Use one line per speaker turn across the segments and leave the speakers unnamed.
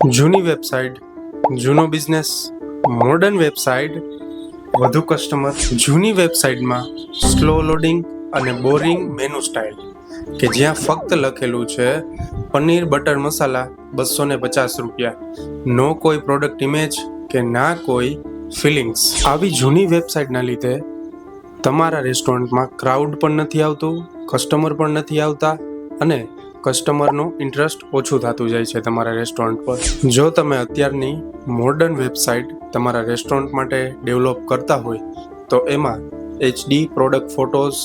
જૂની વેબસાઇટ, જૂનો business, modern website, વધુ કસ્ટમર. જૂની વેબસાઇટમાં સ્લો લોડિંગ અને બોરિંગ મેનુ સ્ટાઇલ કે જ્યાં ફક્ત લખેલું છે પનીર બટર મસાલા 250 રૂપિયા, નો કોઈ પ્રોડક્ટ ઇમેજ કે ના કોઈ ફિલિંગ્સ. આવી જૂની વેબસાઇટના લીધે તમારા રેસ્ટોરન્ટમાં ક્રાઉડ પણ નથી આવતું, કસ્ટમર પણ નથી આવતા અને કસ્ટમરનું ઇન્ટરેસ્ટ ઓછું થતું જાય છે તમારા રેસ્ટોરન્ટ પર. જો તમે અત્યારની મોડર્ન વેબસાઇટ તમારા રેસ્ટોરન્ટ માટે ડેવલપ કરતા હોય તો એમાં HD product photos,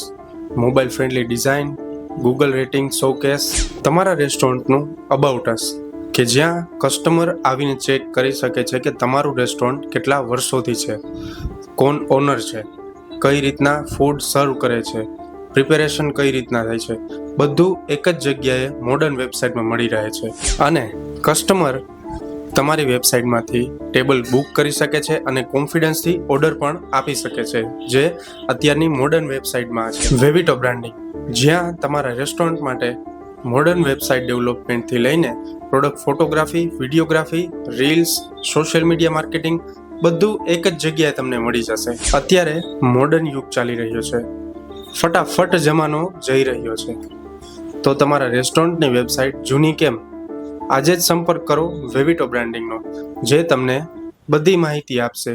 mobile friendly design, Google rating showcase, તમારા રેસ્ટોરન્ટનું અબાઉટ અસ કે જ્યાં કસ્ટમર આવીને ચેક કરી શકે છે કે તમારું રેસ્ટોરન્ટ કેટલા વર્ષોથી છે, કોણ ઓનર છે, કઈ રીતના ફૂડ સર્વ કરે છે, પ્રિપેરેશન કઈ રીતના થાય છે, બધું એક જ જગ્યાએ મોડર્ન વેબસાઇટમાં મળી રહે છે. અને કસ્ટમર તમારી વેબસાઇટમાંથી ટેબલ બુક કરી શકે છે અને કોન્ફિડન્સથી ઓર્ડર પણ આપી શકે છે, જે અત્યારની મોડર્ન વેબસાઇટમાં છે. વેવિટો બ્રાન્ડિંગ, જ્યાં તમારા રેસ્ટોરન્ટ માટે મોડર્ન વેબસાઇટ ડેવલપમેન્ટથી લઈને product photography, videography, reels, social media marketing બધું એક જ જગ્યાએ તમને મળી જશે. અત્યારે મોડર્ન યુગ ચાલી રહ્યો છે, ફટાફટ જમાનો જઈ રહ્યો છે, તો તમારા રેસ્ટોરન્ટની વેબસાઇટ જૂની કેમ? આજે જ સંપર્ક કરો વેવિટો બ્રાન્ડિંગનો, જે તમને બધી માહિતી આપશે.